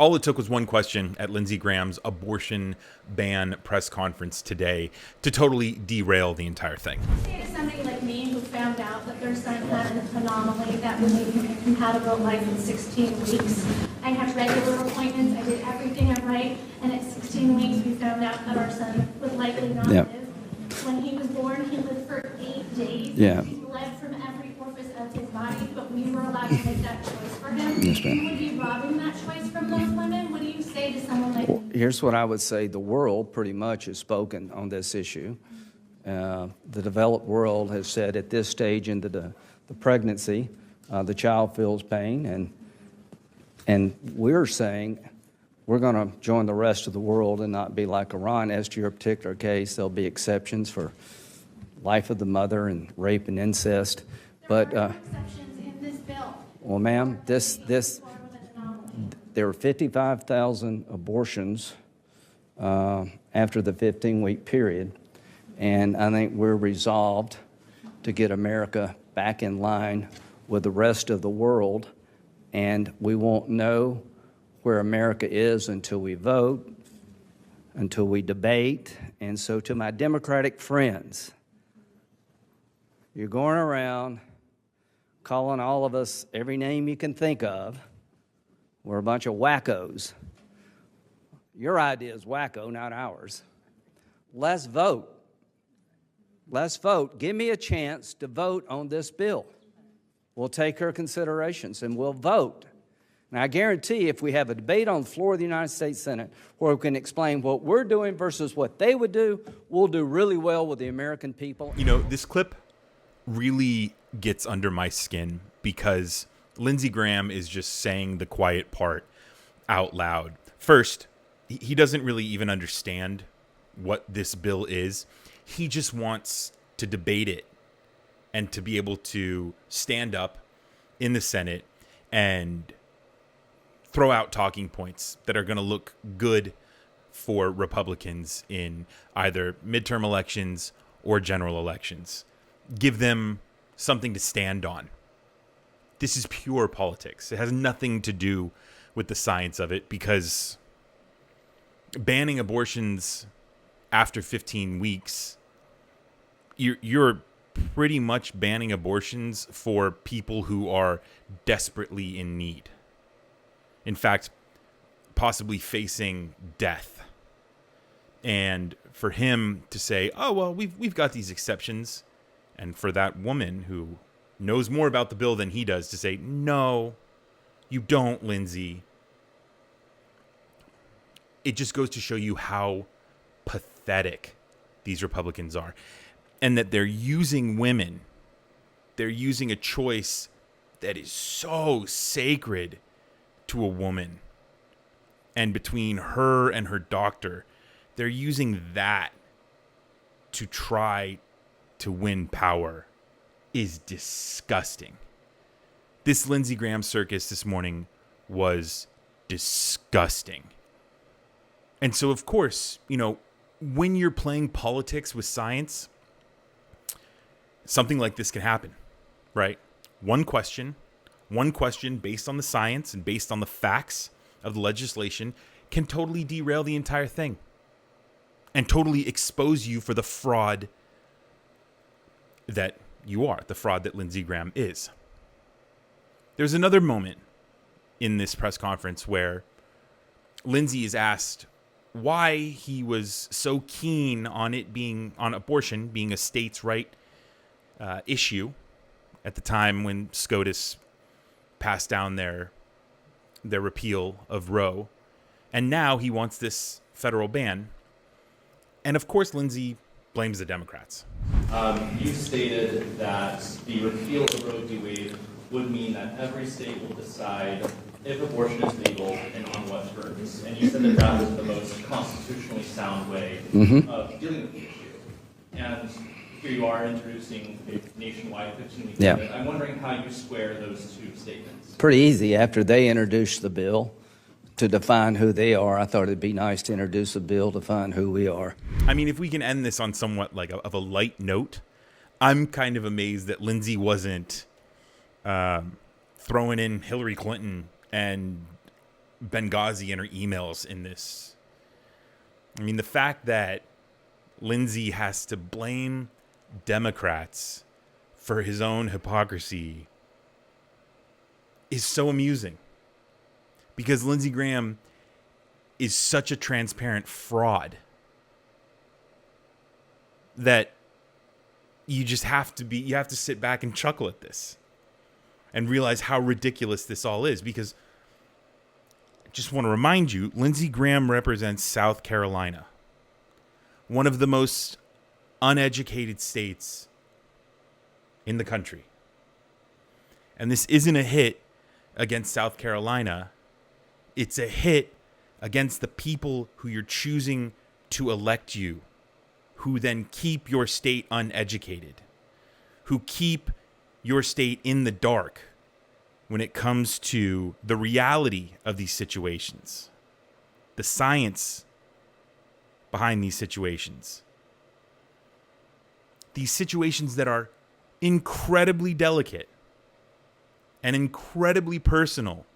All it took was one question at Lindsey Graham's abortion ban press conference today to totally derail the entire thing. Say to somebody like me who found out that their son had an anomaly that would make him incompatible with life in 16 weeks. I had regular appointments, I did everything right, and at 16 weeks we found out that our son would likely not live. When he was born, he lived for 8 days. He bled from every orifice of his body, but we were allowed to make that choice for him. Yes, ma'am. You would be robbing that choice from those women? What do you say to someone like me? Here's what I would say. The world pretty much has spoken on this issue. The developed world has said at this stage into the pregnancy, the child feels pain, and we're saying we're going to join the rest of the world and not be like Iran. As to your particular case, there'll be exceptions for life of the mother and rape and incest. There are no exceptions in this bill. Well, ma'am, there were 55,000 abortions after the 15-week period, and I think we're resolved to get America back in line with the rest of the world, and we won't know where America is until we vote, until we debate. And so to my Democratic friends, you're going around calling all of us every name you can think of. We're a bunch of wackos. Your idea is wacko, not ours. Let's vote. Let's vote. Give me a chance to vote on this bill. We'll take her considerations and we'll vote. Now, I guarantee if we have a debate on the floor of the United States Senate where we can explain what we're doing versus what they would do, we'll do really well with the American people. You know, this clip really gets under my skin because Lindsey Graham is just saying the quiet part out loud. First, he doesn't really even understand what this bill is. He just wants to debate it and to be able to stand up in the Senate and throw out talking points that are going to look good for Republicans in either midterm elections or general elections. Give them something to stand on. This is pure politics. It has nothing to do with the science of it, because banning abortions after 15 weeks, you're pretty much banning abortions for people who are desperately in need. In fact, possibly facing death. And for him to say, oh, well, we've got these exceptions. And for that woman who knows more about the bill than he does to say, no, you don't, Lindsey. It just goes to show you how pathetic these Republicans are. And that they're using women. They're using a choice that is so sacred to a woman, and between her and her doctor, they're using that to try to win power is disgusting. This Lindsey Graham circus this morning was disgusting. And so, of course, you know, when you're playing politics with science, something like this can happen, right? One question based on the science and based on the facts of the legislation can totally derail the entire thing and totally expose you for the fraud that you are, the fraud that Lindsey Graham is. There's another moment in this press conference where Lindsey is asked why he was so keen on abortion being a states' right issue at the time when SCOTUS passed down their repeal of Roe, and now he wants this federal ban. And of course, Lindsey blames the Democrats. You stated that the repeal of Roe v. Wade would mean that every state will decide if abortion is legal and on what terms. And you said that that was the most constitutionally sound way of dealing with the issue. And here you are introducing a nationwide 15-week limit. I'm wondering how you square those two statements. Pretty easy. After they introduced the bill to define who they are, I thought it'd be nice to introduce a bill to define who we are. I mean, if we can end this on somewhat like of a light note, I'm kind of amazed that Lindsey wasn't throwing in Hillary Clinton and Benghazi and her emails in this. I mean, the fact that Lindsey has to blame Democrats for his own hypocrisy is so amusing, because Lindsey Graham is such a transparent fraud that you have to sit back and chuckle at this and realize how ridiculous this all is. Because I just want to remind you, Lindsey Graham represents South Carolina, one of the most uneducated states in the country. And this isn't a hit against South Carolina. It's a hit against the people who you're choosing to elect you, who then keep your state uneducated, who keep your state in the dark when it comes to the reality of these situations, the science behind these situations. These situations that are incredibly delicate and incredibly personal